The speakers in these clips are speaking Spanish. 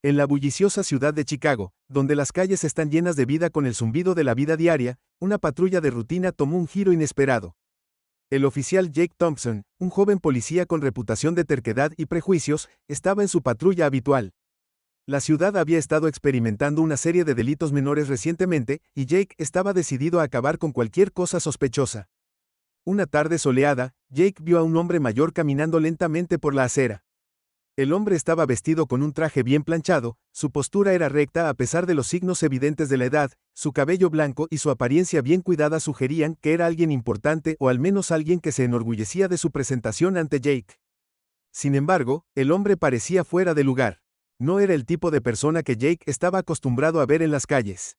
En la bulliciosa ciudad de Chicago, donde las calles están llenas de vida con el zumbido de la vida diaria, una patrulla de rutina tomó un giro inesperado. El oficial Jake Thompson, un joven policía con reputación de terquedad y prejuicios, estaba en su patrulla habitual. La ciudad había estado experimentando una serie de delitos menores recientemente, y Jake estaba decidido a acabar con cualquier cosa sospechosa. Una tarde soleada, Jake vio a un hombre mayor caminando lentamente por la acera. El hombre estaba vestido con un traje bien planchado, su postura era recta a pesar de los signos evidentes de la edad, su cabello blanco y su apariencia bien cuidada sugerían que era alguien importante o al menos alguien que se enorgullecía de su presentación ante Jake. Sin embargo, el hombre parecía fuera de lugar. No era el tipo de persona que Jake estaba acostumbrado a ver en las calles.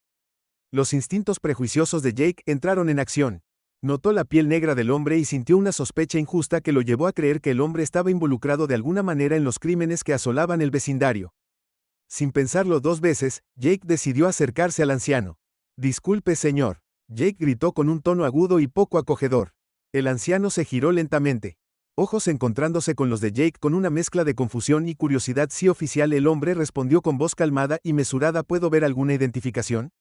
Los instintos prejuiciosos de Jake entraron en acción. Notó la piel negra del hombre y sintió una sospecha injusta que lo llevó a creer que el hombre estaba involucrado de alguna manera en los crímenes que asolaban el vecindario. Sin pensarlo dos veces, Jake decidió acercarse al anciano. «Disculpe, señor», Jake gritó con un tono agudo y poco acogedor. El anciano se giró lentamente. Ojos encontrándose con los de Jake con una mezcla de confusión y curiosidad. «Sí, oficial», el hombre respondió con voz calmada y mesurada. «¿Puedo ver alguna identificación?».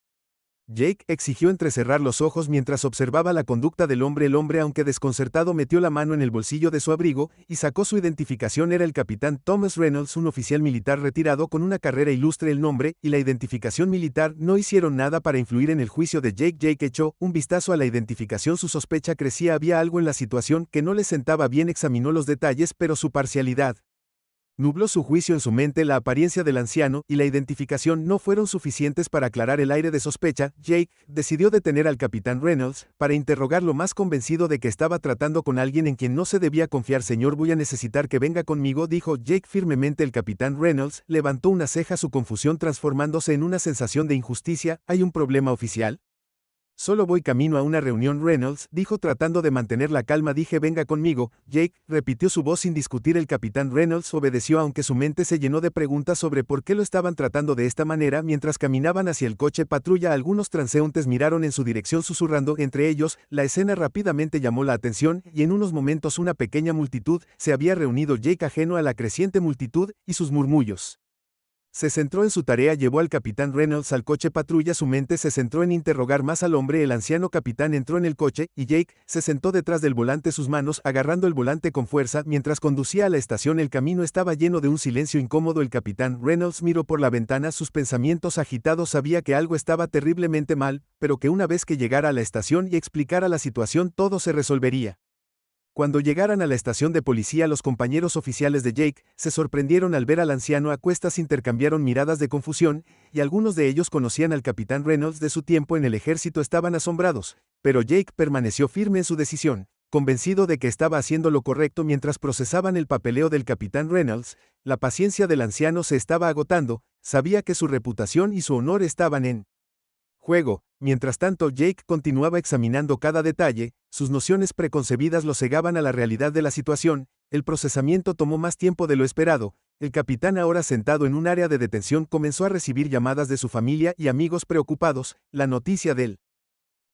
Jake exigió entrecerrar los ojos mientras observaba la conducta del hombre. El hombre, aunque desconcertado, metió la mano en el bolsillo de su abrigo y sacó su identificación. Era el capitán Thomas Reynolds, un oficial militar retirado con una carrera ilustre. El nombre y la identificación militar no hicieron nada para influir en el juicio de Jake. Jake echó un vistazo a la identificación. Su sospecha crecía. Había algo en la situación que no le sentaba bien. Examinó los detalles, pero su parcialidad nubló su juicio en su mente. La apariencia del anciano y la identificación no fueron suficientes para aclarar el aire de sospecha. Jake decidió detener al capitán Reynolds para interrogarlo, más convencido de que estaba tratando con alguien en quien no se debía confiar. «Señor, voy a necesitar que venga conmigo», dijo Jake firmemente. El capitán Reynolds levantó una ceja, su confusión transformándose en una sensación de injusticia. «¿Hay un problema, oficial?». «Solo voy camino a una reunión», Reynolds dijo tratando de mantener la calma. «Dije venga conmigo», Jake repitió su voz sin discutir. El capitán Reynolds obedeció, aunque su mente se llenó de preguntas sobre por qué lo estaban tratando de esta manera. Mientras caminaban hacia el coche patrulla, algunos transeúntes miraron en su dirección susurrando entre ellos. La escena rápidamente llamó la atención y en unos momentos una pequeña multitud se había reunido. Jake, ajeno a la creciente multitud y sus murmullos, se centró en su tarea. Llevó al capitán Reynolds al coche patrulla. Su mente se centró en interrogar más al hombre. El anciano capitán entró en el coche y Jake se sentó detrás del volante, sus manos agarrando el volante con fuerza mientras conducía a la estación. El camino estaba lleno de un silencio incómodo. El capitán Reynolds miró por la ventana, sus pensamientos agitados. Sabía que algo estaba terriblemente mal, pero que una vez que llegara a la estación y explicara la situación, todo se resolvería. Cuando llegaran a la estación de policía, los compañeros oficiales de Jake se sorprendieron al ver al anciano a cuestas. Intercambiaron miradas de confusión, y algunos de ellos conocían al capitán Reynolds de su tiempo en el ejército. Estaban asombrados, pero Jake permaneció firme en su decisión, convencido de que estaba haciendo lo correcto. Mientras procesaban el papeleo del capitán Reynolds, la paciencia del anciano se estaba agotando. Sabía que su reputación y su honor estaban en juego. Mientras tanto, Jake continuaba examinando cada detalle. Sus nociones preconcebidas lo cegaban a la realidad de la situación. El procesamiento tomó más tiempo de lo esperado. El capitán, ahora sentado en un área de detención, comenzó a recibir llamadas de su familia y amigos preocupados. La noticia del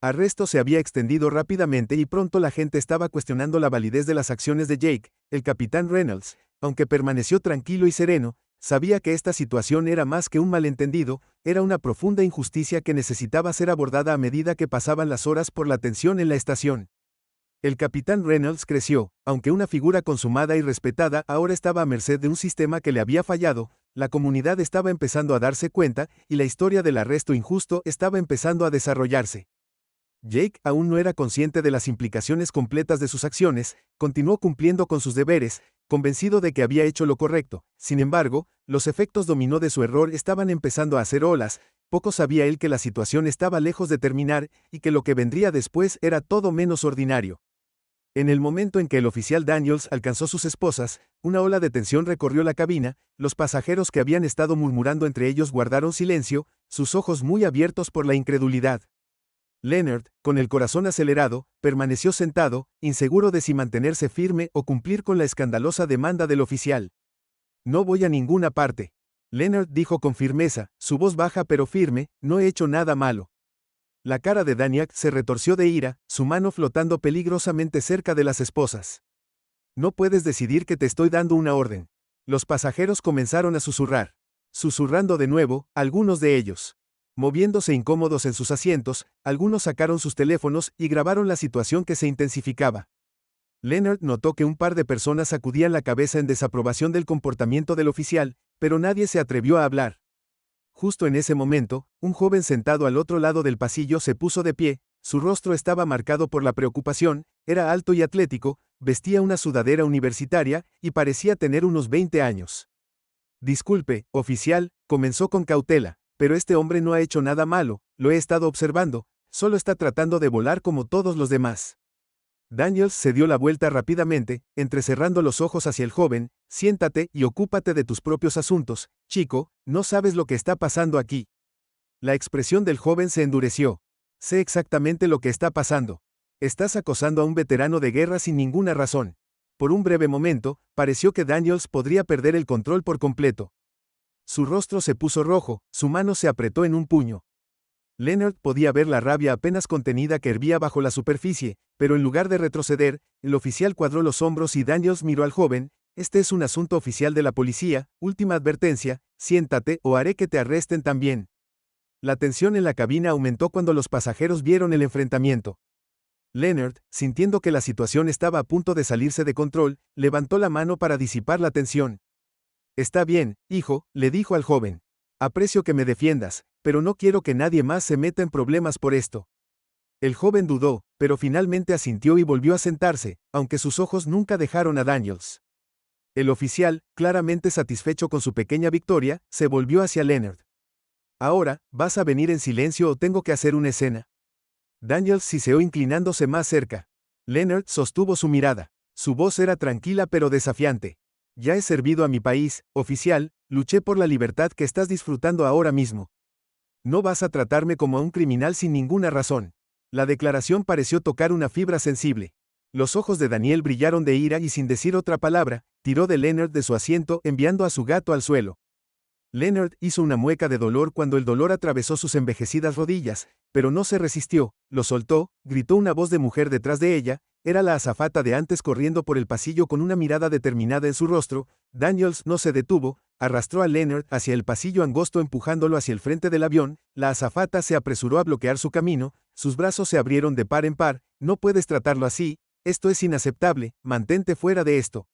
arresto se había extendido rápidamente y pronto la gente estaba cuestionando la validez de las acciones de Jake. El capitán Reynolds, aunque permaneció tranquilo y sereno, sabía que esta situación era más que un malentendido, era una profunda injusticia que necesitaba ser abordada. A medida que pasaban las horas por la tensión en la estación, el capitán Reynolds creció. Aunque una figura consumada y respetada, ahora estaba a merced de un sistema que le había fallado. La comunidad estaba empezando a darse cuenta, y la historia del arresto injusto estaba empezando a desarrollarse. Jake aún no era consciente de las implicaciones completas de sus acciones. Continuó cumpliendo con sus deberes, convencido de que había hecho lo correcto. Sin embargo, los efectos dominó de su error estaban empezando a hacer olas. Poco sabía él que la situación estaba lejos de terminar y que lo que vendría después era todo menos ordinario. En el momento en que el oficial Daniels alcanzó sus esposas, una ola de tensión recorrió la cabina. Los pasajeros, que habían estado murmurando entre ellos, guardaron silencio, sus ojos muy abiertos por la incredulidad. Leonard, con el corazón acelerado, permaneció sentado, inseguro de si mantenerse firme o cumplir con la escandalosa demanda del oficial. «No voy a ninguna parte», Leonard dijo con firmeza, su voz baja pero firme. «No he hecho nada malo». La cara de Daniak se retorció de ira, su mano flotando peligrosamente cerca de las esposas. «No puedes decidir que te estoy dando una orden». Los pasajeros comenzaron a susurrar. susurrando de nuevo, algunos de ellos. Moviéndose incómodos en sus asientos, algunos sacaron sus teléfonos y grabaron la situación que se intensificaba. Leonard notó que un par de personas sacudían la cabeza en desaprobación del comportamiento del oficial, pero nadie se atrevió a hablar. Justo en ese momento, un joven sentado al otro lado del pasillo se puso de pie, su rostro estaba marcado por la preocupación, era alto y atlético, vestía una sudadera universitaria y parecía tener unos 20 años. Disculpe, oficial, comenzó con cautela, pero este hombre no ha hecho nada malo, lo he estado observando, solo está tratando de volar como todos los demás. Daniels se dio la vuelta rápidamente, entrecerrando los ojos hacia el joven. Siéntate y ocúpate de tus propios asuntos, chico, no sabes lo que está pasando aquí. La expresión del joven se endureció. Sé exactamente lo que está pasando. Estás acosando a un veterano de guerra sin ninguna razón. Por un breve momento, pareció que Daniels podría perder el control por completo. Su rostro se puso rojo, su mano se apretó en un puño. Leonard podía ver la rabia apenas contenida que hervía bajo la superficie, pero en lugar de retroceder, el oficial cuadró los hombros y Daniels miró al joven. Este es un asunto oficial de la policía, última advertencia, siéntate o haré que te arresten también. La tensión en la cabina aumentó cuando los pasajeros vieron el enfrentamiento. Leonard, sintiendo que la situación estaba a punto de salirse de control, levantó la mano para disipar la tensión. Está bien, hijo, le dijo al joven. Aprecio que me defiendas, pero no quiero que nadie más se meta en problemas por esto. El joven dudó, pero finalmente asintió y volvió a sentarse, aunque sus ojos nunca dejaron a Daniels. El oficial, claramente satisfecho con su pequeña victoria, se volvió hacia Leonard. Ahora, ¿vas a venir en silencio o tengo que hacer una escena? Daniels siseó inclinándose más cerca. Leonard sostuvo su mirada. Su voz era tranquila pero desafiante. Ya he servido a mi país, oficial, luché por la libertad que estás disfrutando ahora mismo. No vas a tratarme como a un criminal sin ninguna razón. La declaración pareció tocar una fibra sensible. Los ojos de Daniel brillaron de ira y sin decir otra palabra, tiró de Leonard de su asiento enviando a su gato al suelo. Leonard hizo una mueca de dolor cuando el dolor atravesó sus envejecidas rodillas, pero no se resistió, lo soltó, gritó una voz de mujer detrás de ella, era la azafata de antes corriendo por el pasillo con una mirada determinada en su rostro. Daniels no se detuvo, arrastró a Leonard hacia el pasillo angosto empujándolo hacia el frente del avión. La azafata se apresuró a bloquear su camino, sus brazos se abrieron de par en par. No puedes tratarlo así, esto es inaceptable, mantente fuera de esto.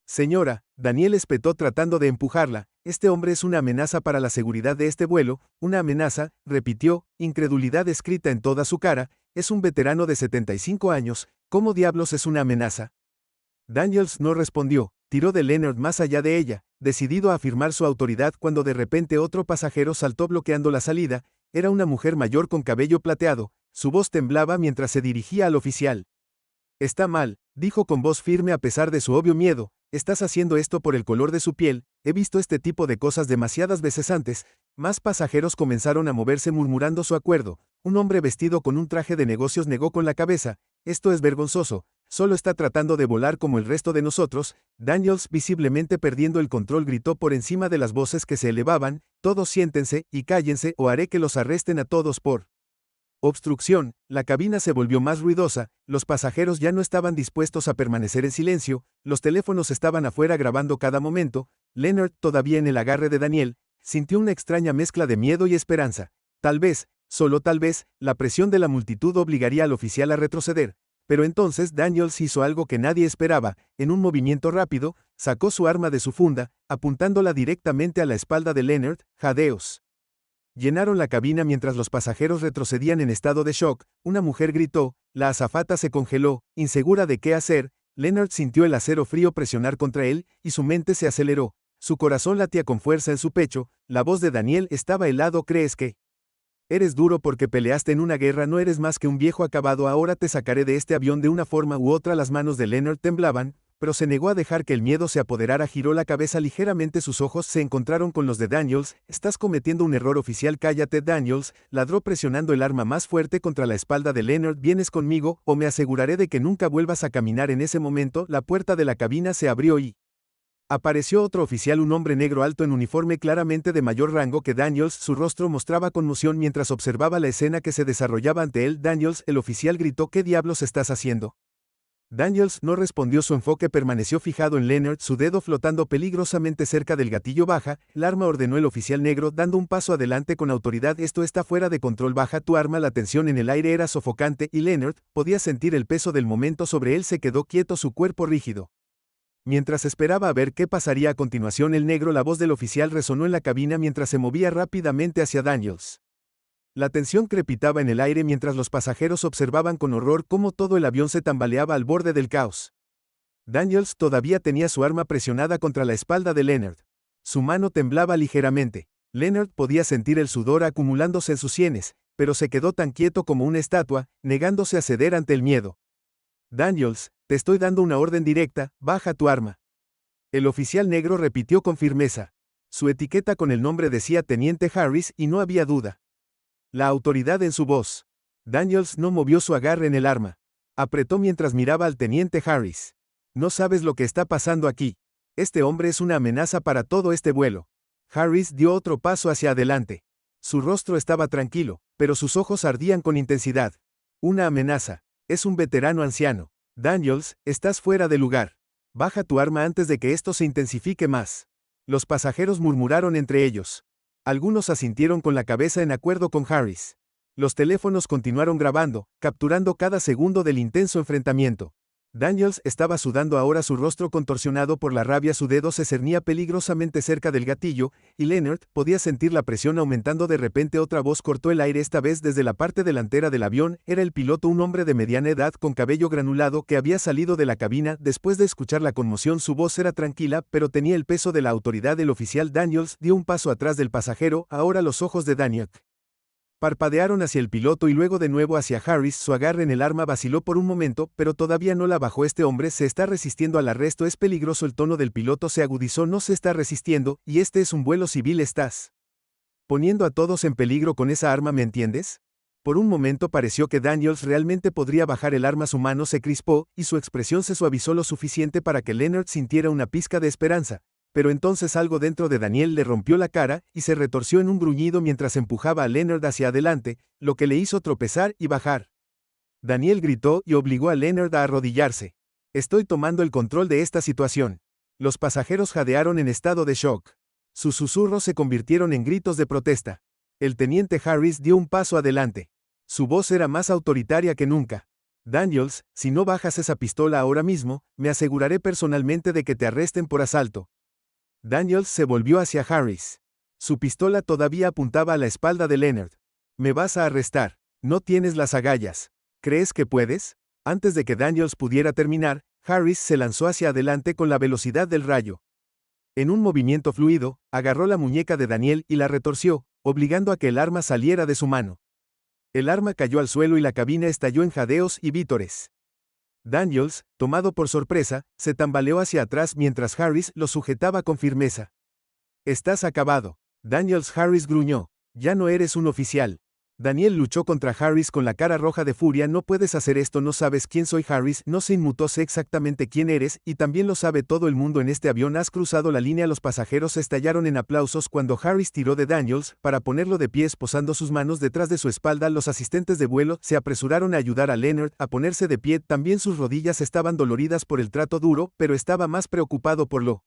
Señora, Daniel espetó tratando de empujarla, este hombre es una amenaza para la seguridad de este vuelo, una amenaza, repitió, incredulidad escrita en toda su cara, es un veterano de 75 años, ¿cómo diablos es una amenaza? Daniels no respondió, tiró de Leonard más allá de ella, decidido a afirmar su autoridad cuando de repente otro pasajero saltó bloqueando la salida, era una mujer mayor con cabello plateado, su voz temblaba mientras se dirigía al oficial. Está mal, dijo con voz firme a pesar de su obvio miedo, estás haciendo esto por el color de su piel, he visto este tipo de cosas demasiadas veces antes. Más pasajeros comenzaron a moverse murmurando su acuerdo. Un hombre vestido con un traje de negocios negó con la cabeza, esto es vergonzoso, solo está tratando de volar como el resto de nosotros. Daniels, visiblemente perdiendo el control, gritó por encima de las voces que se elevaban, todos siéntense y cállense o haré que los arresten a todos por obstrucción. La cabina se volvió más ruidosa, los pasajeros ya no estaban dispuestos a permanecer en silencio, los teléfonos estaban afuera grabando cada momento. Leonard, todavía en el agarre de Daniel, sintió una extraña mezcla de miedo y esperanza. Tal vez, solo tal vez, la presión de la multitud obligaría al oficial a retroceder. Pero entonces Daniels hizo algo que nadie esperaba, en un movimiento rápido, sacó su arma de su funda, apuntándola directamente a la espalda de Leonard. Jadeos llenaron la cabina mientras los pasajeros retrocedían en estado de shock. Una mujer gritó, la azafata se congeló, insegura de qué hacer. Leonard sintió el acero frío presionar contra él, y su mente se aceleró. Su corazón latía con fuerza en su pecho, la voz de Daniel estaba helado. ¿Crees que eres duro porque peleaste en una guerra? No eres más que un viejo acabado. Ahora te sacaré de este avión de una forma u otra. Las manos de Leonard temblaban, pero se negó a dejar que el miedo se apoderara. Giró la cabeza ligeramente, sus ojos se encontraron con los de Daniels. Estás cometiendo un error, oficial. Cállate. Daniels ladró presionando el arma más fuerte contra la espalda de Leonard. Vienes conmigo, o me aseguraré de que nunca vuelvas a caminar. En ese momento, la puerta de la cabina se abrió y apareció otro oficial, un hombre negro alto en uniforme, claramente de mayor rango que Daniels. Su rostro mostraba conmoción mientras observaba la escena que se desarrollaba ante él. Daniels, el oficial gritó, ¿qué diablos estás haciendo? Daniels no respondió, su enfoque permaneció fijado en Leonard, su dedo flotando peligrosamente cerca del gatillo. Baja el arma, ordenó el oficial negro, dando un paso adelante con autoridad. Esto está fuera de control, baja tu arma. La tensión en el aire era sofocante y Leonard podía sentir el peso del momento sobre él. Se quedó quieto, su cuerpo rígido. Mientras esperaba a ver qué pasaría a continuación, el negro, la voz del oficial resonó en la cabina mientras se movía rápidamente hacia Daniels. La tensión crepitaba en el aire mientras los pasajeros observaban con horror cómo todo el avión se tambaleaba al borde del caos. Daniels todavía tenía su arma presionada contra la espalda de Leonard. Su mano temblaba ligeramente. Leonard podía sentir el sudor acumulándose en sus sienes, pero se quedó tan quieto como una estatua, negándose a ceder ante el miedo. Daniels, te estoy dando una orden directa, baja tu arma. El oficial negro repitió con firmeza. Su etiqueta con el nombre decía Teniente Harris y no había duda. La autoridad en su voz. Daniels no movió su agarre en el arma. Apretó mientras miraba al teniente Harris. No sabes lo que está pasando aquí. Este hombre es una amenaza para todo este vuelo. Harris dio otro paso hacia adelante. Su rostro estaba tranquilo, pero sus ojos ardían con intensidad. Una amenaza. Es un veterano anciano. Daniels, estás fuera de lugar. Baja tu arma antes de que esto se intensifique más. Los pasajeros murmuraron entre ellos. Algunos asintieron con la cabeza en acuerdo con Harris. Los teléfonos continuaron grabando, capturando cada segundo del intenso enfrentamiento. Daniels estaba sudando ahora, su rostro contorsionado por la rabia, su dedo se cernía peligrosamente cerca del gatillo, y Leonard podía sentir la presión aumentando. De repente otra voz cortó el aire, esta vez desde la parte delantera del avión. Era el piloto, un hombre de mediana edad con cabello granulado que había salido de la cabina. Después de escuchar la conmoción, su voz era tranquila, pero tenía el peso de la autoridad. El oficial Daniels dio un paso atrás del pasajero. Ahora los ojos de Daniels parpadearon hacia el piloto y luego de nuevo hacia Harris. Su agarre en el arma vaciló por un momento, pero todavía no la bajó. Este hombre se está resistiendo al arresto, es peligroso. El tono del piloto se agudizó. No se está resistiendo, y este es un vuelo civil. Estás poniendo a todos en peligro con esa arma, ¿me entiendes? Por un momento pareció que Daniels realmente podría bajar el arma. Su mano se crispó, y su expresión se suavizó lo suficiente para que Leonard sintiera una pizca de esperanza. Pero entonces algo dentro de Daniel le rompió la cara, y se retorció en un gruñido mientras empujaba a Leonard hacia adelante, lo que le hizo tropezar y bajar. Daniel gritó y obligó a Leonard a arrodillarse. Estoy tomando el control de esta situación. Los pasajeros jadearon en estado de shock. Sus susurros se convirtieron en gritos de protesta. El teniente Harris dio un paso adelante. Su voz era más autoritaria que nunca. Daniels, si no bajas esa pistola ahora mismo, me aseguraré personalmente de que te arresten por asalto. Daniels se volvió hacia Harris. Su pistola todavía apuntaba a la espalda de Leonard. Me vas a arrestar. No tienes las agallas. ¿Crees que puedes? Antes de que Daniels pudiera terminar, Harris se lanzó hacia adelante con la velocidad del rayo. En un movimiento fluido, agarró la muñeca de Daniel y la retorció, obligando a que el arma saliera de su mano. El arma cayó al suelo y la cabina estalló en jadeos y vítores. Daniels, tomado por sorpresa, se tambaleó hacia atrás mientras Harris lo sujetaba con firmeza. Estás acabado. Daniels. Harris gruñó. Ya no eres un oficial. Daniel luchó contra Harris con la cara roja de furia. No puedes hacer esto, no sabes quién soy. Harris no se inmutó, sé exactamente quién eres, y también lo sabe todo el mundo en este avión. Has cruzado la línea. Los pasajeros estallaron en aplausos cuando Harris tiró de Daniels para ponerlo de pie, posando sus manos detrás de su espalda. Los asistentes de vuelo se apresuraron a ayudar a Leonard a ponerse de pie. También sus rodillas estaban doloridas por el trato duro, pero estaba más preocupado por lo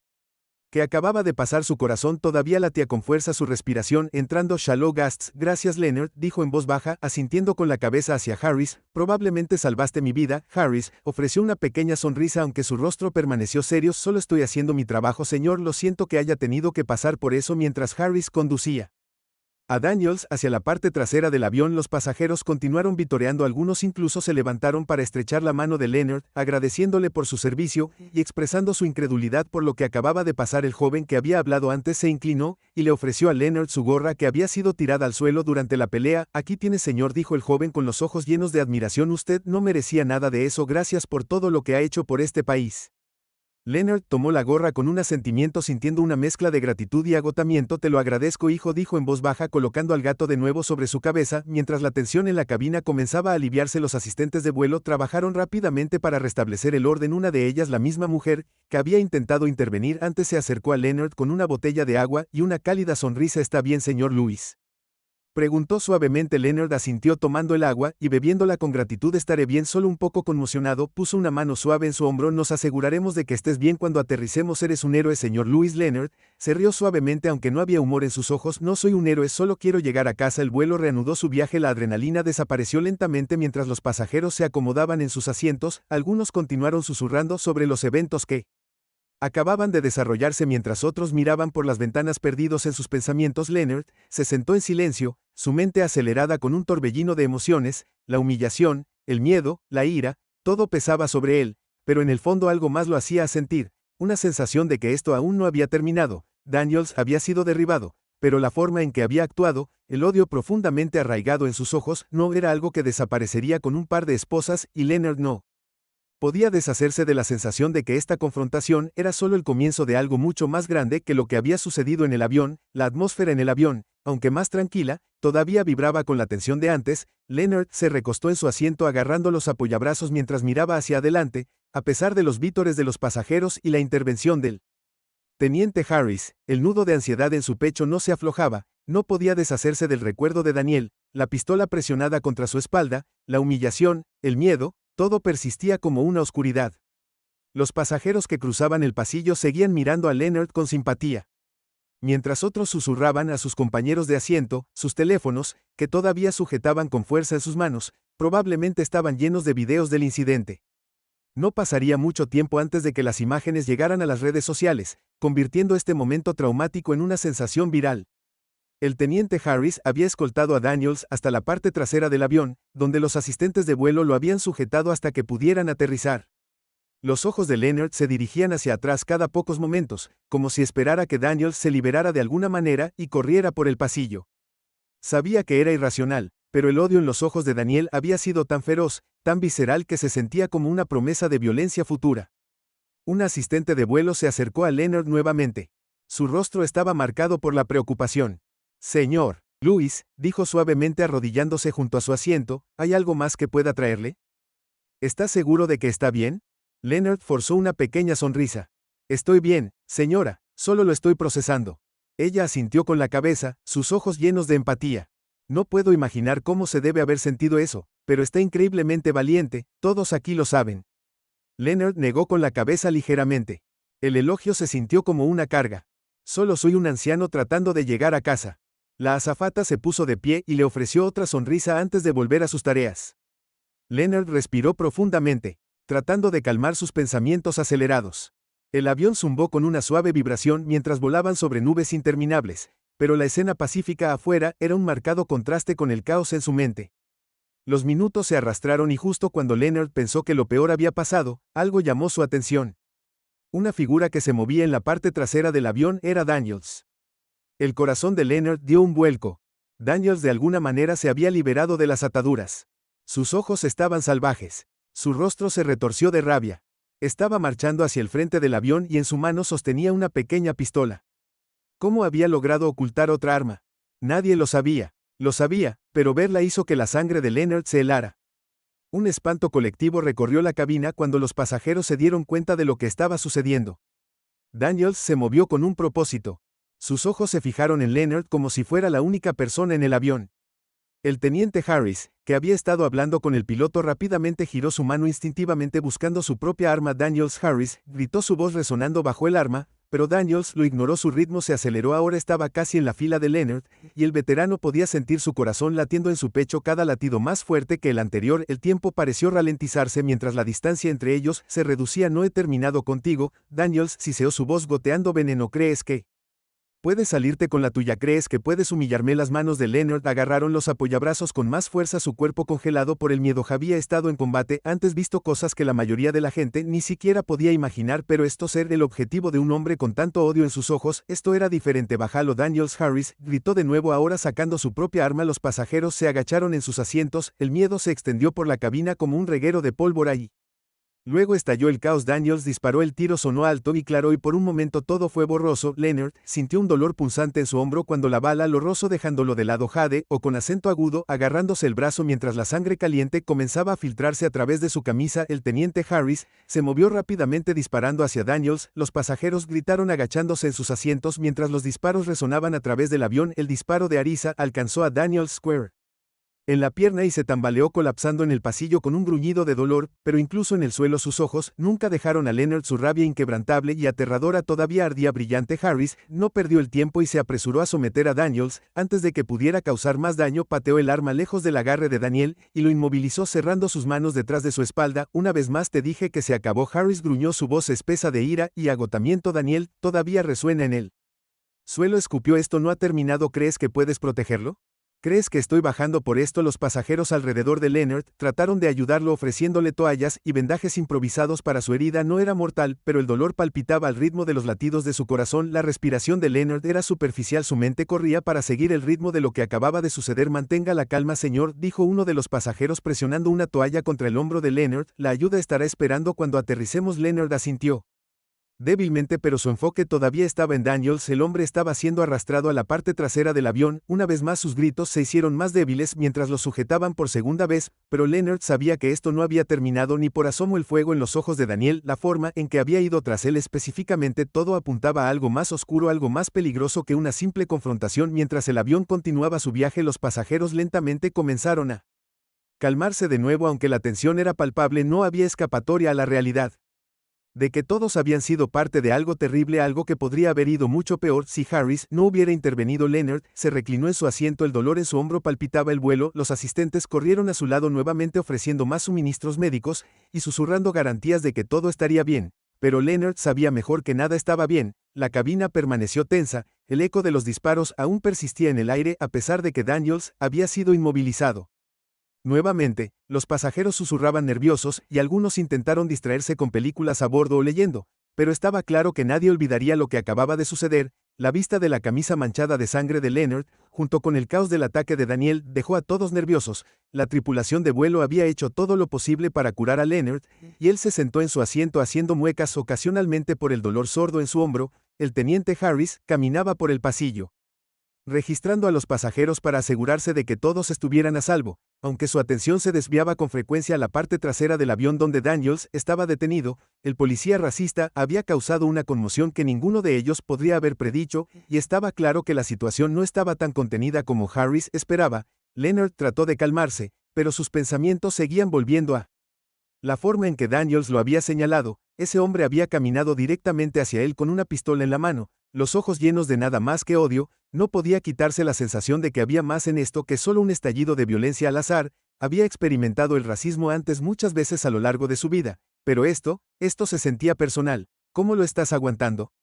que acababa de pasar. Su corazón todavía latía con fuerza, su respiración entrando shallow gasps. Gracias Leonard, dijo en voz baja, asintiendo con la cabeza hacia Harris. Probablemente salvaste mi vida. Harris ofreció una pequeña sonrisa aunque su rostro permaneció serio. Solo estoy haciendo mi trabajo, señor. Lo siento que haya tenido que pasar por eso. Mientras Harris conducía a Daniels hacia la parte trasera del avión, los pasajeros continuaron vitoreando. Algunos incluso se levantaron para estrechar la mano de Leonard, agradeciéndole por su servicio y expresando su incredulidad por lo que acababa de pasar. El joven que había hablado antes se inclinó y le ofreció a Leonard su gorra que había sido tirada al suelo durante la pelea. Aquí tiene, señor, dijo el joven con los ojos llenos de admiración. Usted no merecía nada de eso. Gracias por todo lo que ha hecho por este país. Leonard tomó la gorra con un asentimiento, sintiendo una mezcla de gratitud y agotamiento. Te lo agradezco, hijo, dijo en voz baja, colocando al gato de nuevo sobre su cabeza. Mientras la tensión en la cabina comenzaba a aliviarse, los asistentes de vuelo trabajaron rápidamente para restablecer el orden. Una de ellas, la misma mujer que había intentado intervenir antes, se acercó a Leonard con una botella de agua y una cálida sonrisa. Está bien, señor Lewis. Preguntó suavemente. Leonard asintió tomando el agua y bebiéndola con gratitud. Estaré bien, solo un poco conmocionado. Puso una mano suave en su hombro. Nos aseguraremos de que estés bien cuando aterricemos. Eres un héroe, señor Lewis. Leonard se rió suavemente aunque no había humor en sus ojos. No soy un héroe, solo quiero llegar a casa. El vuelo reanudó su viaje. La adrenalina desapareció lentamente mientras los pasajeros se acomodaban en sus asientos. Algunos continuaron susurrando sobre los eventos que acababan de desarrollarse mientras otros miraban por las ventanas perdidos en sus pensamientos. Leonard se sentó en silencio, su mente acelerada con un torbellino de emociones, la humillación, el miedo, la ira, todo pesaba sobre él, pero en el fondo algo más lo hacía sentir, una sensación de que esto aún no había terminado. Daniels había sido derribado, pero la forma en que había actuado, el odio profundamente arraigado en sus ojos, no era algo que desaparecería con un par de esposas, y Leonard no podía deshacerse de la sensación de que esta confrontación era solo el comienzo de algo mucho más grande que lo que había sucedido en el avión. La atmósfera en el avión, aunque más tranquila, todavía vibraba con la tensión de antes. Leonard se recostó en su asiento agarrando los apoyabrazos mientras miraba hacia adelante, a pesar de los vítores de los pasajeros y la intervención del teniente Harris. El nudo de ansiedad en su pecho no se aflojaba, no podía deshacerse del recuerdo de Daniel, la pistola presionada contra su espalda, la humillación, el miedo. Todo persistía como una oscuridad. Los pasajeros que cruzaban el pasillo seguían mirando a Leonard con simpatía. Mientras otros susurraban a sus compañeros de asiento, sus teléfonos, que todavía sujetaban con fuerza en sus manos, probablemente estaban llenos de videos del incidente. No pasaría mucho tiempo antes de que las imágenes llegaran a las redes sociales, convirtiendo este momento traumático en una sensación viral. El teniente Harris había escoltado a Daniels hasta la parte trasera del avión, donde los asistentes de vuelo lo habían sujetado hasta que pudieran aterrizar. Los ojos de Leonard se dirigían hacia atrás cada pocos momentos, como si esperara que Daniels se liberara de alguna manera y corriera por el pasillo. Sabía que era irracional, pero el odio en los ojos de Daniel había sido tan feroz, tan visceral que se sentía como una promesa de violencia futura. Un asistente de vuelo se acercó a Leonard nuevamente. Su rostro estaba marcado por la preocupación. Señor Lewis, dijo suavemente arrodillándose junto a su asiento, ¿hay algo más que pueda traerle? ¿Está seguro de que está bien? Leonard forzó una pequeña sonrisa. Estoy bien, señora, solo lo estoy procesando. Ella asintió con la cabeza, sus ojos llenos de empatía. No puedo imaginar cómo se debe haber sentido eso, pero está increíblemente valiente, todos aquí lo saben. Leonard negó con la cabeza ligeramente. El elogio se sintió como una carga. Solo soy un anciano tratando de llegar a casa. La azafata se puso de pie y le ofreció otra sonrisa antes de volver a sus tareas. Leonard respiró profundamente, tratando de calmar sus pensamientos acelerados. El avión zumbó con una suave vibración mientras volaban sobre nubes interminables, pero la escena pacífica afuera era un marcado contraste con el caos en su mente. Los minutos se arrastraron y justo cuando Leonard pensó que lo peor había pasado, algo llamó su atención. Una figura que se movía en la parte trasera del avión era Daniels. El corazón de Leonard dio un vuelco. Daniels de alguna manera se había liberado de las ataduras. Sus ojos estaban salvajes. Su rostro se retorció de rabia. Estaba marchando hacia el frente del avión y en su mano sostenía una pequeña pistola. ¿Cómo había logrado ocultar otra arma? Nadie lo sabía. Lo sabía, pero verla hizo que la sangre de Leonard se helara. Un espanto colectivo recorrió la cabina cuando los pasajeros se dieron cuenta de lo que estaba sucediendo. Daniels se movió con un propósito. Sus ojos se fijaron en Leonard como si fuera la única persona en el avión. El teniente Harris, que había estado hablando con el piloto, rápidamente giró su mano instintivamente buscando su propia arma. Daniels Harris, gritó, su voz resonando bajo el arma, pero Daniels lo ignoró. Su ritmo se aceleró, ahora estaba casi en la fila de Leonard, y el veterano podía sentir su corazón latiendo en su pecho, cada latido más fuerte que el anterior. El tiempo pareció ralentizarse mientras la distancia entre ellos se reducía. No he terminado contigo, Daniels, siseó su voz goteando veneno. ¿Crees que puedes salirte con la tuya? ¿Crees que puedes humillarme? Las manos de Leonard agarraron los apoyabrazos con más fuerza, su cuerpo congelado por el miedo. Había estado en combate antes, visto cosas que la mayoría de la gente ni siquiera podía imaginar, pero esto, ser el objetivo de un hombre con tanto odio en sus ojos, esto era diferente. Bájalo. Daniels Harris gritó de nuevo, ahora sacando su propia arma. Los pasajeros se agacharon en sus asientos, el miedo se extendió por la cabina como un reguero de pólvora y Luego estalló el caos. Daniels disparó, el tiro sonó alto y claro y por un momento todo fue borroso. Leonard sintió un dolor punzante en su hombro cuando la bala lo rozó dejándolo de lado. Jade, o con acento agudo, agarrándose el brazo mientras la sangre caliente comenzaba a filtrarse a través de su camisa. El teniente Harris se movió rápidamente disparando hacia Daniels. Los pasajeros gritaron agachándose en sus asientos mientras los disparos resonaban a través del avión. El disparo de Arisa alcanzó a Daniels Square en la pierna y se tambaleó colapsando en el pasillo con un gruñido de dolor, pero incluso en el suelo sus ojos nunca dejaron a Leonard. Su rabia inquebrantable y aterradora todavía ardía brillante. Harris no perdió el tiempo y se apresuró a someter a Daniels. Antes de que pudiera causar más daño, pateó el arma lejos del agarre de Daniel y lo inmovilizó cerrando sus manos detrás de su espalda. Una vez más te dije que se acabó. Harris gruñó, su voz espesa de ira y agotamiento. Daniel todavía resuena en él. Suelo escupió. Esto no ha terminado. ¿Crees que puedes protegerlo? ¿Crees que estoy bajando por esto? Los pasajeros alrededor de Leonard trataron de ayudarlo ofreciéndole toallas y vendajes improvisados para su herida. No era mortal, pero el dolor palpitaba al ritmo de los latidos de su corazón. La respiración de Leonard era superficial, su mente corría para seguir el ritmo de lo que acababa de suceder. Mantenga la calma, señor, dijo uno de los pasajeros presionando una toalla contra el hombro de Leonard. La ayuda estará esperando cuando aterricemos. Leonard asintió débilmente, pero su enfoque todavía estaba en Daniels. El hombre estaba siendo arrastrado a la parte trasera del avión. Una vez más sus gritos se hicieron más débiles mientras lo sujetaban por segunda vez, pero Leonard sabía que esto no había terminado ni por asomo. El fuego en los ojos de Daniel, la forma en que había ido tras él específicamente, todo apuntaba a algo más oscuro, algo más peligroso que una simple confrontación. Mientras el avión continuaba su viaje, los pasajeros lentamente comenzaron a calmarse de nuevo. Aunque la tensión era palpable, no había escapatoria a la realidad de que todos habían sido parte de algo terrible, algo que podría haber ido mucho peor si Harris no hubiera intervenido. Leonard se reclinó en su asiento, el dolor en su hombro palpitaba el vuelo. Los asistentes corrieron a su lado nuevamente ofreciendo más suministros médicos y susurrando garantías de que todo estaría bien. Pero Leonard sabía mejor que nada estaba bien. La cabina permaneció tensa, el eco de los disparos aún persistía en el aire a pesar de que Daniels había sido inmovilizado. Nuevamente, los pasajeros susurraban nerviosos y algunos intentaron distraerse con películas a bordo o leyendo, pero estaba claro que nadie olvidaría lo que acababa de suceder. La vista de la camisa manchada de sangre de Leonard, junto con el caos del ataque de Daniel, dejó a todos nerviosos. La tripulación de vuelo había hecho todo lo posible para curar a Leonard, y él se sentó en su asiento haciendo muecas ocasionalmente por el dolor sordo en su hombro. El teniente Harris caminaba por el pasillo, registrando a los pasajeros para asegurarse de que todos estuvieran a salvo, aunque su atención se desviaba con frecuencia a la parte trasera del avión donde Daniels estaba detenido. El policía racista había causado una conmoción que ninguno de ellos podría haber predicho, y estaba claro que la situación no estaba tan contenida como Harris esperaba. Leonard trató de calmarse, pero sus pensamientos seguían volviendo a la forma en que Daniels lo había señalado. Ese hombre había caminado directamente hacia él con una pistola en la mano, los ojos llenos de nada más que odio. No podía quitarse la sensación de que había más en esto que solo un estallido de violencia al azar. Había experimentado el racismo antes muchas veces a lo largo de su vida, pero esto se sentía personal. ¿Cómo lo estás aguantando?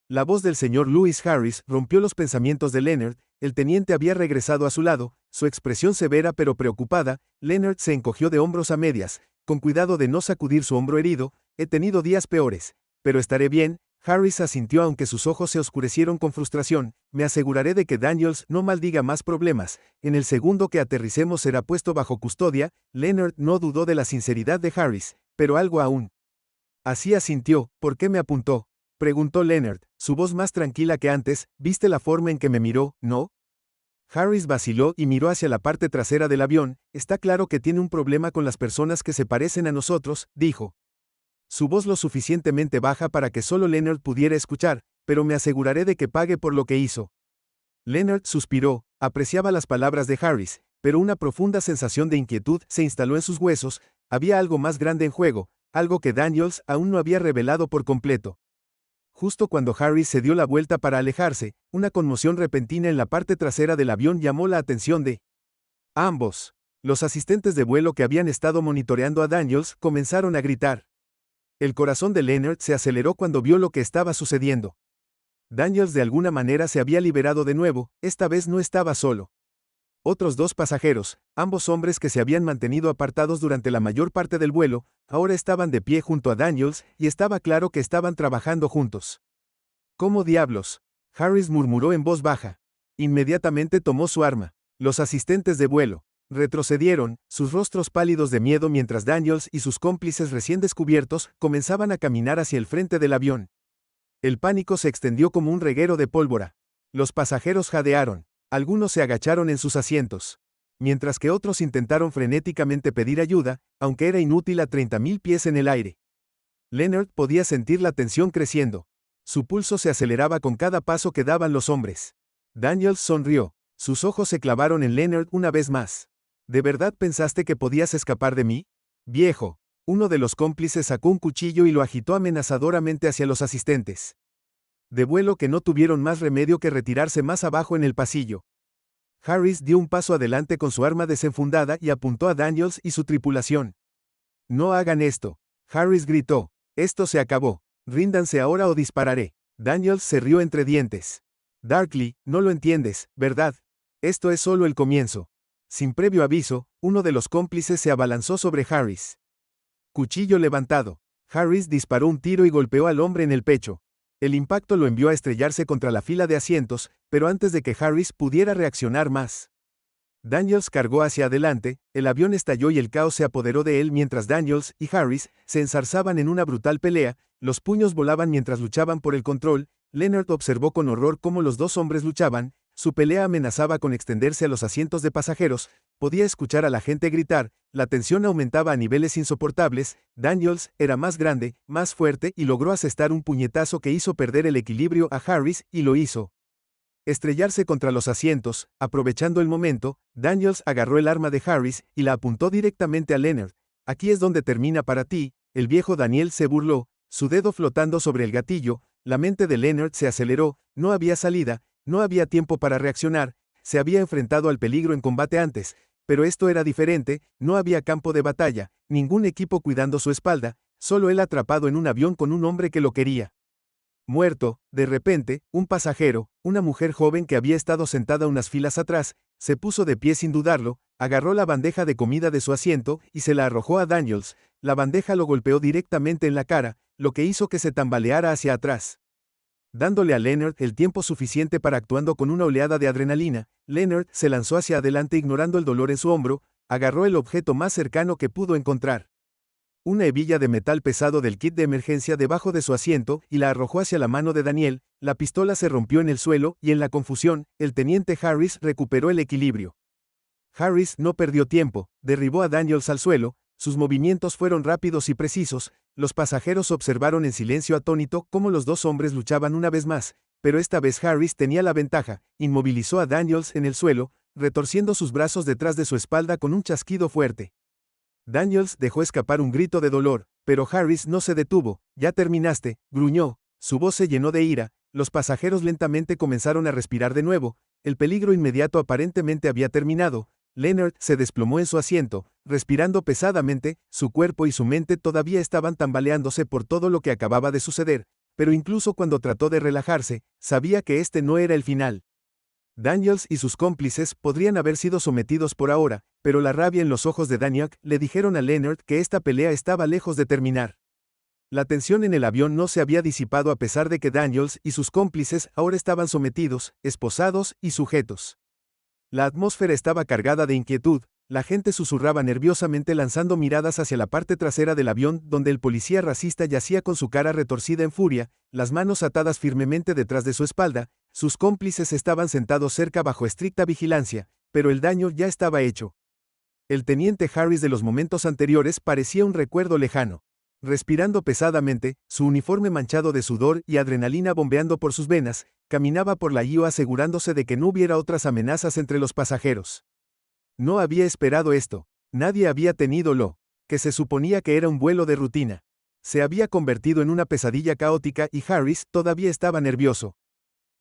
La voz del señor Lewis Harris rompió los pensamientos de Leonard. El teniente había regresado a su lado, su expresión severa pero preocupada. Leonard se encogió de hombros a medias, con cuidado de no sacudir su hombro herido. He tenido días peores, pero estaré bien. Harris asintió aunque sus ojos se oscurecieron con frustración. Me aseguraré de que Daniels no maldiga más problemas. En el segundo que aterricemos será puesto bajo custodia. Leonard no dudó de la sinceridad de Harris, pero algo aún así asintió. ¿Por qué me apuntó?, preguntó Leonard, su voz más tranquila que antes. ¿Viste la forma en que me miró, no? Harris vaciló y miró hacia la parte trasera del avión. Está claro que tiene un problema con las personas que se parecen a nosotros, dijo. Su voz lo suficientemente baja para que solo Leonard pudiera escuchar, pero me aseguraré de que pague por lo que hizo. Leonard suspiró, apreciaba las palabras de Harris, pero una profunda sensación de inquietud se instaló en sus huesos. Había algo más grande en juego, algo que Daniels aún no había revelado por completo. Justo cuando Harris se dio la vuelta para alejarse, una conmoción repentina en la parte trasera del avión llamó la atención de ambos. Los asistentes de vuelo que habían estado monitoreando a Daniels comenzaron a gritar. El corazón de Leonard se aceleró cuando vio lo que estaba sucediendo. Daniels de alguna manera se había liberado de nuevo. Esta vez no estaba solo. Otros dos pasajeros, ambos hombres que se habían mantenido apartados durante la mayor parte del vuelo, ahora estaban de pie junto a Daniels, y estaba claro que estaban trabajando juntos. ¿Cómo diablos?, Harris murmuró en voz baja. Inmediatamente tomó su arma. Los asistentes de vuelo Retrocedieron, sus rostros pálidos de miedo mientras Daniels y sus cómplices recién descubiertos comenzaban a caminar hacia el frente del avión. El pánico se extendió como un reguero de pólvora. Los pasajeros jadearon. Algunos se agacharon en sus asientos. Mientras que otros intentaron frenéticamente pedir ayuda, aunque era inútil a 30.000 pies en el aire. Leonard podía sentir la tensión creciendo. Su pulso se aceleraba con cada paso que daban los hombres. Daniels sonrió. Sus ojos se clavaron en Leonard una vez más. ¿De verdad pensaste que podías escapar de mí? Viejo. Uno de los cómplices sacó un cuchillo y lo agitó amenazadoramente hacia los asistentes. De vuelo que no tuvieron más remedio que retirarse más abajo en el pasillo. Harris dio un paso adelante con su arma desenfundada y apuntó a Daniels y su tripulación. No hagan esto. Harris gritó. Esto se acabó. Ríndanse ahora o dispararé. Daniels se rió entre dientes. Darkly, no lo entiendes, ¿verdad? Esto es solo el comienzo. Sin previo aviso, uno de los cómplices se abalanzó sobre Harris. Cuchillo levantado. Harris disparó un tiro y golpeó al hombre en el pecho. El impacto lo envió a estrellarse contra la fila de asientos, pero antes de que Harris pudiera reaccionar más. Daniels cargó hacia adelante, el avión estalló y el caos se apoderó de él mientras Daniels y Harris se enzarzaban en una brutal pelea, los puños volaban mientras luchaban por el control. Leonard observó con horror cómo los dos hombres luchaban, su pelea amenazaba con extenderse a los asientos de pasajeros, podía escuchar a la gente gritar, la tensión aumentaba a niveles insoportables. Daniels era más grande, más fuerte y logró asestar un puñetazo que hizo perder el equilibrio a Harris y lo hizo estrellarse contra los asientos. Aprovechando el momento, Daniels agarró el arma de Harris y la apuntó directamente a Leonard. Aquí es donde termina para ti, el viejo Daniel se burló, su dedo flotando sobre el gatillo. La mente de Leonard se aceleró, no había salida, no había tiempo para reaccionar, se había enfrentado al peligro en combate antes, pero esto era diferente, no había campo de batalla, ningún equipo cuidando su espalda, solo él atrapado en un avión con un hombre que lo quería. Muerto, de repente, un pasajero, una mujer joven que había estado sentada unas filas atrás, se puso de pie sin dudarlo, agarró la bandeja de comida de su asiento y se la arrojó a Daniels. La bandeja lo golpeó directamente en la cara, lo que hizo que se tambaleara hacia atrás. Dándole a Leonard el tiempo suficiente para actuando con una oleada de adrenalina, Leonard se lanzó hacia adelante ignorando el dolor en su hombro, agarró el objeto más cercano que pudo encontrar. Una hebilla de metal pesado del kit de emergencia debajo de su asiento y la arrojó hacia la mano de Daniel. La pistola se rompió en el suelo y en la confusión, el teniente Harris recuperó el equilibrio. Harris no perdió tiempo, derribó a Daniels al suelo, sus movimientos fueron rápidos y precisos. Los pasajeros observaron en silencio atónito cómo los dos hombres luchaban una vez más, pero esta vez Harris tenía la ventaja, inmovilizó a Daniels en el suelo, retorciendo sus brazos detrás de su espalda con un chasquido fuerte. Daniels dejó escapar un grito de dolor, pero Harris no se detuvo. Ya terminaste, gruñó, su voz se llenó de ira. Los pasajeros lentamente comenzaron a respirar de nuevo, el peligro inmediato aparentemente había terminado. Leonard se desplomó en su asiento, respirando pesadamente, su cuerpo y su mente todavía estaban tambaleándose por todo lo que acababa de suceder, pero incluso cuando trató de relajarse, sabía que este no era el final. Daniels y sus cómplices podrían haber sido sometidos por ahora, pero la rabia en los ojos de Daniel le dijeron a Leonard que esta pelea estaba lejos de terminar. La tensión en el avión no se había disipado a pesar de que Daniels y sus cómplices ahora estaban sometidos, esposados y sujetos. La atmósfera estaba cargada de inquietud, la gente susurraba nerviosamente lanzando miradas hacia la parte trasera del avión donde el policía racista yacía con su cara retorcida en furia, las manos atadas firmemente detrás de su espalda. Sus cómplices estaban sentados cerca bajo estricta vigilancia, pero el daño ya estaba hecho. El teniente Harris de los momentos anteriores parecía un recuerdo lejano. Respirando pesadamente, su uniforme manchado de sudor y adrenalina bombeando por sus venas, caminaba por la IO asegurándose de que no hubiera otras amenazas entre los pasajeros. No había esperado esto. Nadie había tenido lo que se suponía que era un vuelo de rutina. Se había convertido en una pesadilla caótica y Harris todavía estaba nervioso.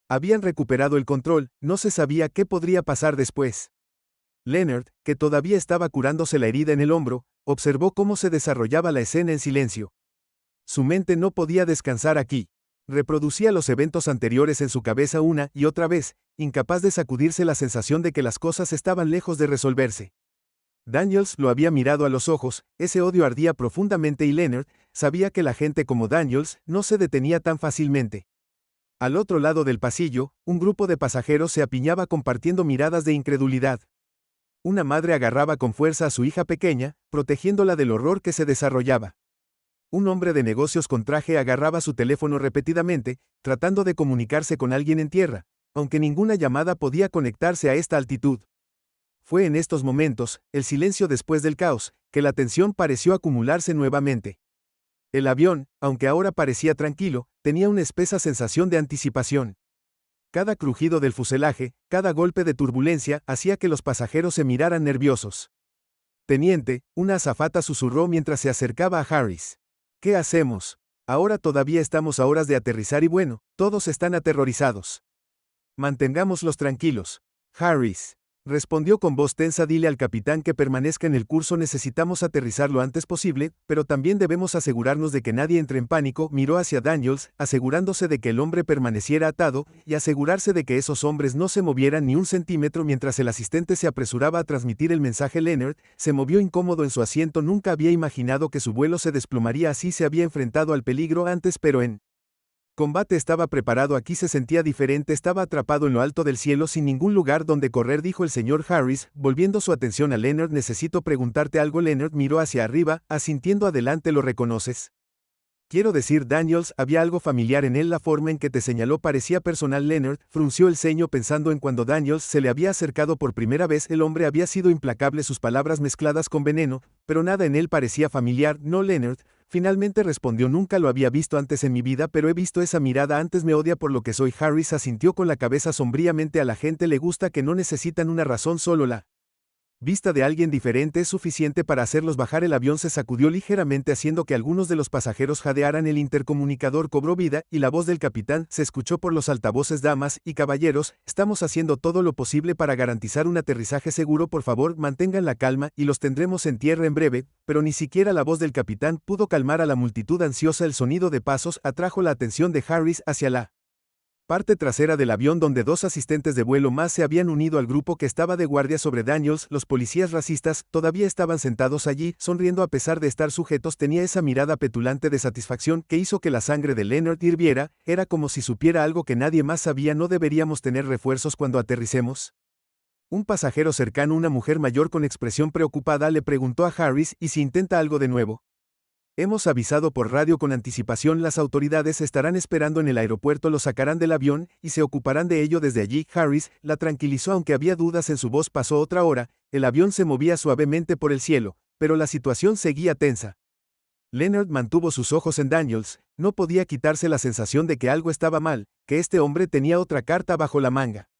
Habían recuperado el control, no se sabía qué podría pasar después. Leonard, que todavía estaba curándose la herida en el hombro, observó cómo se desarrollaba la escena en silencio. Su mente no podía descansar aquí. Reproducía los eventos anteriores en su cabeza una y otra vez, incapaz de sacudirse la sensación de que las cosas estaban lejos de resolverse. Daniels lo había mirado a los ojos, ese odio ardía profundamente y Leonard sabía que la gente como Daniels no se detenía tan fácilmente. Al otro lado del pasillo, un grupo de pasajeros se apiñaba compartiendo miradas de incredulidad. Una madre agarraba con fuerza a su hija pequeña, protegiéndola del horror que se desarrollaba. Un hombre de negocios con traje agarraba su teléfono repetidamente, tratando de comunicarse con alguien en tierra, aunque ninguna llamada podía conectarse a esta altitud. Fue en estos momentos, el silencio después del caos, que la tensión pareció acumularse nuevamente. El avión, aunque ahora parecía tranquilo, tenía una espesa sensación de anticipación. Cada crujido del fuselaje, cada golpe de turbulencia, hacía que los pasajeros se miraran nerviosos. Teniente, una azafata susurró mientras se acercaba a Harris. ¿Qué hacemos? Ahora todavía estamos a horas de aterrizar y bueno, todos están aterrorizados. Mantengámoslos tranquilos. Harris. Respondió con voz tensa. Dile al capitán que permanezca en el curso. Necesitamos aterrizar lo antes posible, pero también debemos asegurarnos de que nadie entre en pánico. Miró hacia Daniels, asegurándose de que el hombre permaneciera atado, y asegurarse de que esos hombres no se movieran ni un centímetro mientras el asistente se apresuraba a transmitir el mensaje. Leonard se movió incómodo en su asiento. Nunca había imaginado que su vuelo se desplomaría así. Se había enfrentado al peligro antes, pero en combate estaba preparado. Aquí se sentía diferente. Estaba atrapado en lo alto del cielo sin ningún lugar donde correr, dijo el señor Harris, volviendo su atención a Leonard. Necesito preguntarte algo. Leonard miró hacia arriba, asintiendo. Adelante. ¿Lo reconoces? Quiero decir, Daniels, había algo familiar en él. La forma en que te señaló parecía personal. Leonard frunció el ceño pensando en cuando Daniels se le había acercado por primera vez. El hombre había sido implacable, sus palabras mezcladas con veneno, pero nada en él parecía familiar. No, Leonard. Finalmente respondió. Nunca lo había visto antes en mi vida, pero he visto esa mirada antes. Me odia por lo que soy. Harris asintió con la cabeza sombríamente. A la gente le gusta que no necesitan una razón, solo la vista de alguien diferente es suficiente para hacerlos bajar. El avión se sacudió ligeramente haciendo que algunos de los pasajeros jadearan. El intercomunicador cobró vida, y la voz del capitán se escuchó por los altavoces. Damas y caballeros, estamos haciendo todo lo posible para garantizar un aterrizaje seguro. Por favor, mantengan la calma, y los tendremos en tierra en breve. Pero ni siquiera la voz del capitán pudo calmar a la multitud ansiosa. El sonido de pasos atrajo la atención de Harris hacia la parte trasera del avión, donde dos asistentes de vuelo más se habían unido al grupo que estaba de guardia sobre Daniels. Los policías racistas todavía estaban sentados allí, sonriendo a pesar de estar sujetos. Tenía esa mirada petulante de satisfacción que hizo que la sangre de Leonard hirviera. Era como si supiera algo que nadie más sabía. ¿No deberíamos tener refuerzos cuando aterricemos? Un pasajero cercano, una mujer mayor con expresión preocupada, le preguntó a Harris. ¿Y si intenta algo de nuevo? Hemos avisado por radio con anticipación. Las autoridades estarán esperando en el aeropuerto. Lo sacarán del avión y se ocuparán de ello desde allí. Harris la tranquilizó, aunque había dudas en su voz. Pasó otra hora, el avión se movía suavemente por el cielo, pero la situación seguía tensa. Leonard mantuvo sus ojos en Daniels. No podía quitarse la sensación de que algo estaba mal, que este hombre tenía otra carta bajo la manga.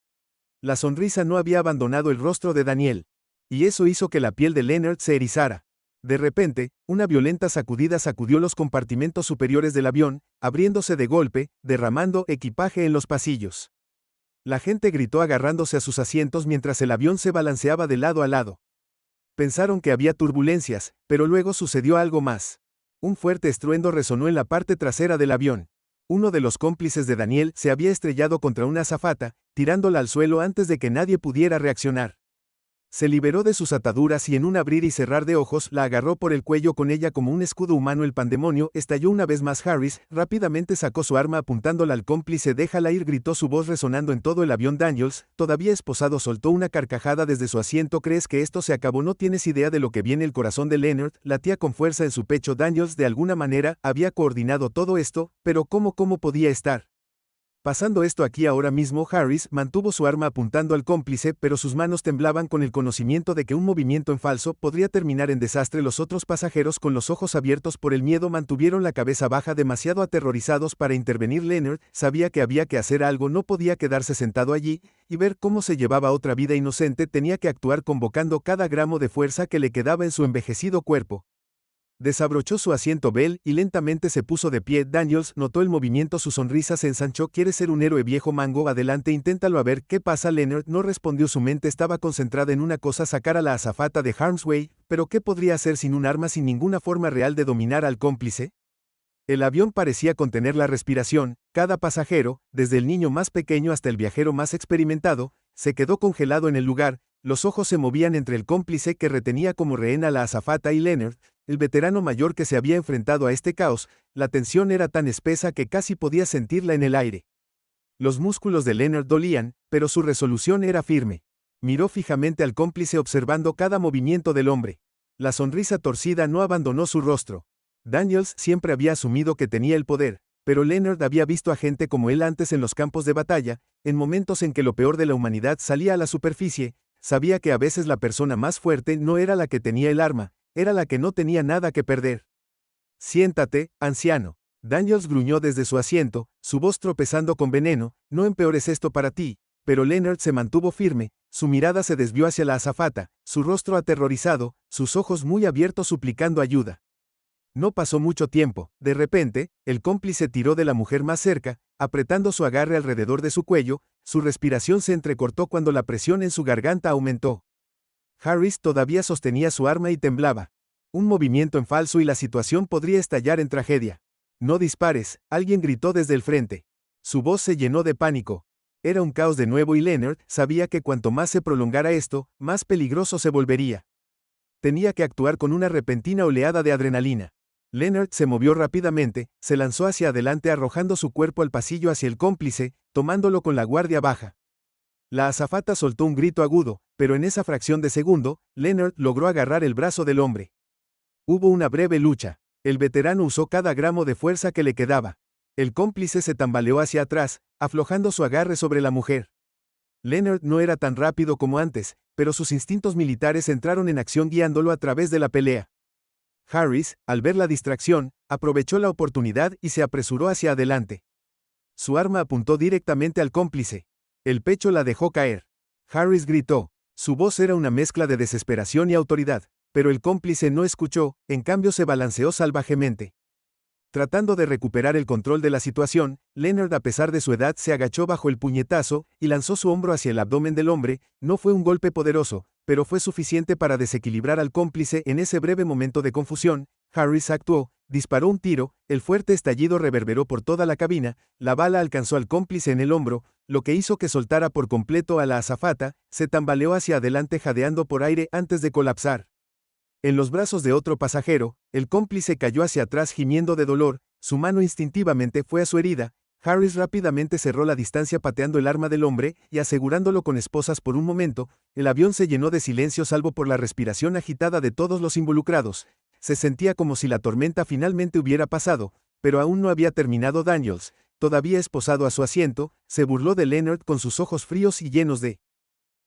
La sonrisa no había abandonado el rostro de Daniel, y eso hizo que la piel de Leonard se erizara. De repente, una violenta sacudida sacudió los compartimentos superiores del avión, abriéndose de golpe, derramando equipaje en los pasillos. La gente gritó agarrándose a sus asientos mientras el avión se balanceaba de lado a lado. Pensaron que había turbulencias, pero luego sucedió algo más. Un fuerte estruendo resonó en la parte trasera del avión. Uno de los cómplices de Daniel se había estrellado contra una azafata, tirándola al suelo antes de que nadie pudiera reaccionar. Se liberó de sus ataduras y en un abrir y cerrar de ojos la agarró por el cuello con ella como un escudo humano. El pandemonio estalló una vez más. Harris rápidamente sacó su arma apuntándola al cómplice. Déjala ir, gritó, su voz resonando en todo el avión. Daniels, todavía esposado, soltó una carcajada desde su asiento. ¿Crees que esto se acabó? No tienes idea de lo que viene. El corazón de Leonard latía con fuerza en su pecho. Daniels de alguna manera había coordinado todo esto, pero ¿cómo podía estar pasando esto aquí ahora mismo? Harris mantuvo su arma apuntando al cómplice, pero sus manos temblaban con el conocimiento de que un movimiento en falso podría terminar en desastre. Los otros pasajeros, con los ojos abiertos por el miedo, mantuvieron la cabeza baja, demasiado aterrorizados para intervenir. Leonard sabía que había que hacer algo. No podía quedarse sentado allí y ver cómo se llevaba otra vida inocente. Tenía que actuar, convocando cada gramo de fuerza que le quedaba en su envejecido cuerpo. Desabrochó su asiento Bell y lentamente se puso de pie. Daniels notó el movimiento, su sonrisa se ensanchó. ¿Quieres ser un héroe, viejo mango? Adelante, inténtalo a ver qué pasa. Leonard no respondió, su mente estaba concentrada en una cosa: sacar a la azafata de Harm's Way, pero ¿qué podría hacer sin un arma, sin ninguna forma real de dominar al cómplice? El avión parecía contener la respiración. Cada pasajero, desde el niño más pequeño hasta el viajero más experimentado, se quedó congelado en el lugar. Los ojos se movían entre el cómplice que retenía como rehén a la azafata y Leonard, el veterano mayor que se había enfrentado a este caos. La tensión era tan espesa que casi podía sentirla en el aire. Los músculos de Leonard dolían, pero su resolución era firme. Miró fijamente al cómplice observando cada movimiento del hombre. La sonrisa torcida no abandonó su rostro. Daniels siempre había asumido que tenía el poder, pero Leonard había visto a gente como él antes en los campos de batalla, en momentos en que lo peor de la humanidad salía a la superficie. Sabía que a veces la persona más fuerte no era la que tenía el arma, era la que no tenía nada que perder. Siéntate, anciano. Daniels gruñó desde su asiento, su voz tropezando con veneno. No empeores esto para ti. Pero Leonard se mantuvo firme, su mirada se desvió hacia la azafata, su rostro aterrorizado, sus ojos muy abiertos suplicando ayuda. No pasó mucho tiempo, de repente, el cómplice tiró de la mujer más cerca, apretando su agarre alrededor de su cuello, su respiración se entrecortó cuando la presión en su garganta aumentó. Harris todavía sostenía su arma y temblaba. Un movimiento en falso y la situación podría estallar en tragedia. No dispares, alguien gritó desde el frente. Su voz se llenó de pánico. Era un caos de nuevo y Leonard sabía que cuanto más se prolongara esto, más peligroso se volvería. Tenía que actuar con una repentina oleada de adrenalina. Leonard se movió rápidamente, se lanzó hacia adelante arrojando su cuerpo al pasillo hacia el cómplice, tomándolo con la guardia baja. La azafata soltó un grito agudo, pero en esa fracción de segundo, Leonard logró agarrar el brazo del hombre. Hubo una breve lucha. El veterano usó cada gramo de fuerza que le quedaba. El cómplice se tambaleó hacia atrás, aflojando su agarre sobre la mujer. Leonard no era tan rápido como antes, pero sus instintos militares entraron en acción guiándolo a través de la pelea. Harris, al ver la distracción, aprovechó la oportunidad y se apresuró hacia adelante. Su arma apuntó directamente al cómplice. El pecho la dejó caer. Harris gritó. Su voz era una mezcla de desesperación y autoridad, pero el cómplice no escuchó, en cambio se balanceó salvajemente. Tratando de recuperar el control de la situación, Leonard a pesar de su edad se agachó bajo el puñetazo y lanzó su hombro hacia el abdomen del hombre. No fue un golpe poderoso, pero fue suficiente para desequilibrar al cómplice en ese breve momento de confusión. Harris actuó, disparó un tiro, el fuerte estallido reverberó por toda la cabina, la bala alcanzó al cómplice en el hombro, lo que hizo que soltara por completo a la azafata, se tambaleó hacia adelante jadeando por aire antes de colapsar. En los brazos de otro pasajero, el cómplice cayó hacia atrás gimiendo de dolor, su mano instintivamente fue a su herida. Harris rápidamente cerró la distancia pateando el arma del hombre y asegurándolo con esposas por un momento. El avión se llenó de silencio salvo por la respiración agitada de todos los involucrados. Se sentía como si la tormenta finalmente hubiera pasado, pero aún no había terminado. Daniels, todavía esposado a su asiento, se burló de Leonard con sus ojos fríos y llenos de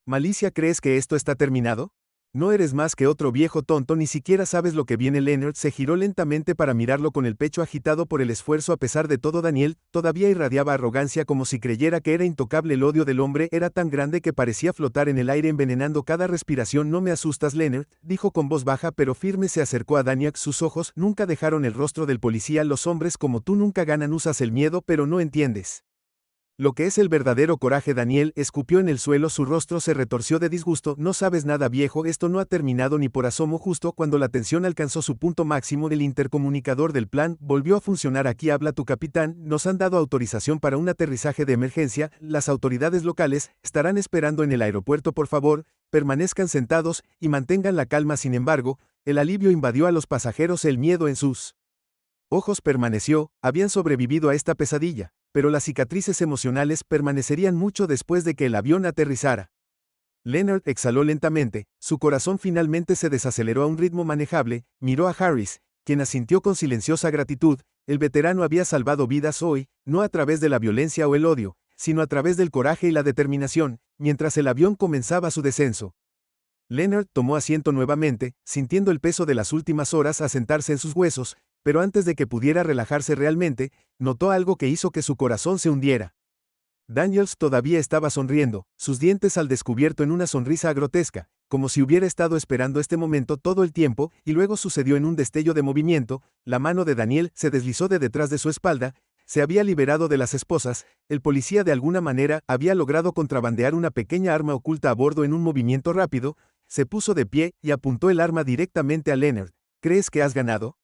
malicia. ¿Crees que esto está terminado? No eres más que otro viejo tonto, ni siquiera sabes lo que viene. Leonard se giró lentamente para mirarlo con el pecho agitado por el esfuerzo. A pesar de todo, Daniel todavía irradiaba arrogancia como si creyera que era intocable. El odio del hombre era tan grande que parecía flotar en el aire envenenando cada respiración. No me asustas, Leonard, dijo con voz baja pero firme. Se acercó a Daniel, sus ojos nunca dejaron el rostro del policía. Los hombres como tú nunca ganan, usas el miedo pero no entiendes lo que es el verdadero coraje. Daniel escupió en el suelo, su rostro se retorció de disgusto. No sabes nada, viejo, esto no ha terminado ni por asomo. Justo cuando la tensión alcanzó su punto máximo, el intercomunicador del plan volvió a funcionar. Aquí habla tu capitán, nos han dado autorización para un aterrizaje de emergencia, las autoridades locales estarán esperando en el aeropuerto. Por favor, permanezcan sentados y mantengan la calma. Sin embargo, el alivio invadió a los pasajeros, el miedo en sus ojos permaneció, habían sobrevivido a esta pesadilla, pero las cicatrices emocionales permanecerían mucho después de que el avión aterrizara. Leonard exhaló lentamente, su corazón finalmente se desaceleró a un ritmo manejable, miró a Harris, quien asintió con silenciosa gratitud. El veterano había salvado vidas hoy, no a través de la violencia o el odio, sino a través del coraje y la determinación, mientras el avión comenzaba su descenso. Leonard tomó asiento nuevamente, sintiendo el peso de las últimas horas asentarse en sus huesos, pero antes de que pudiera relajarse realmente, notó algo que hizo que su corazón se hundiera. Daniels todavía estaba sonriendo, sus dientes al descubierto en una sonrisa grotesca, como si hubiera estado esperando este momento todo el tiempo, y luego sucedió en un destello de movimiento. La mano de Daniel se deslizó de detrás de su espalda, se había liberado de las esposas. El policía de alguna manera había logrado contrabandear una pequeña arma oculta a bordo. En un movimiento rápido, se puso de pie y apuntó el arma directamente a Leonard. ¿Crees que has ganado?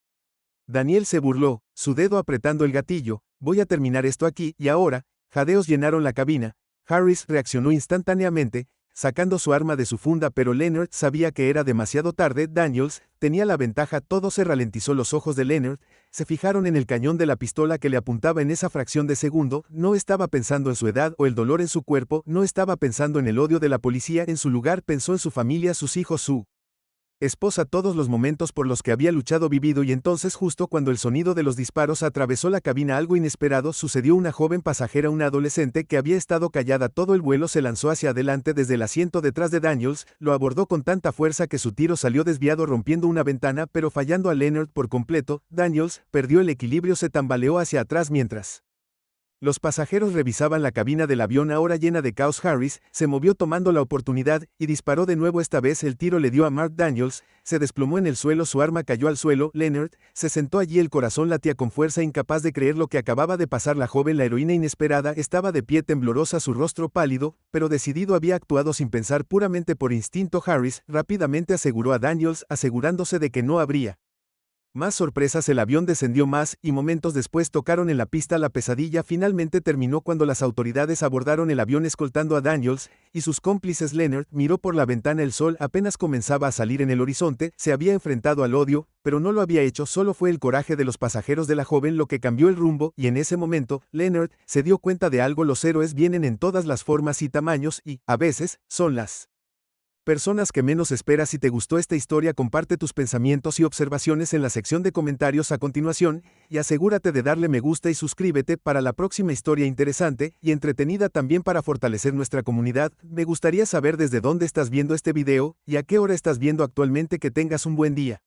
Daniel se burló, su dedo apretando el gatillo. Voy a terminar esto aquí y ahora. Jadeos llenaron la cabina. Harris reaccionó instantáneamente, sacando su arma de su funda, pero Leonard sabía que era demasiado tarde. Daniels tenía la ventaja. Todo se ralentizó. Los ojos de Leonard se fijaron en el cañón de la pistola que le apuntaba en esa fracción de segundo. No estaba pensando en su edad o el dolor en su cuerpo, no estaba pensando en el odio de la policía. En su lugar pensó en su familia, sus hijos, su esposa, todos los momentos por los que había luchado, vivido. Y entonces, justo cuando el sonido de los disparos atravesó la cabina, algo inesperado sucedió. Una joven pasajera, una adolescente que había estado callada todo el vuelo, se lanzó hacia adelante desde el asiento detrás de Daniels, lo abordó con tanta fuerza que su tiro salió desviado, rompiendo una ventana, pero fallando a Leonard por completo. Daniels perdió el equilibrio, se tambaleó hacia atrás mientras los pasajeros revisaban la cabina del avión, ahora llena de caos. Harris se movió tomando la oportunidad y disparó de nuevo. Esta vez el tiro le dio a Mark Daniels, se desplomó en el suelo, su arma cayó al suelo. Leonard se sentó allí, el corazón latía con fuerza, incapaz de creer lo que acababa de pasar. La joven, la heroína inesperada, estaba de pie, temblorosa, su rostro pálido, pero decidido. Había actuado sin pensar, puramente por instinto. Harris rápidamente aseguró a Daniels, asegurándose de que no habría más sorpresas. El avión descendió más, y momentos después tocaron en la pista. La pesadilla finalmente terminó cuando las autoridades abordaron el avión escoltando a Daniels y sus cómplices. Leonard miró por la ventana. El sol apenas comenzaba a salir en el horizonte. Se había enfrentado al odio, pero no lo había hecho. Solo fue el coraje de los pasajeros de la joven lo que cambió el rumbo, y en ese momento, Leonard se dio cuenta de algo. Los héroes vienen en todas las formas y tamaños, y, a veces, son las personas que menos esperas. Si te gustó esta historia, comparte tus pensamientos y observaciones en la sección de comentarios a continuación, y asegúrate de darle me gusta y suscríbete para la próxima historia interesante y entretenida, también para fortalecer nuestra comunidad. Me gustaría saber desde dónde estás viendo este video y a qué hora estás viendo actualmente. Que tengas un buen día.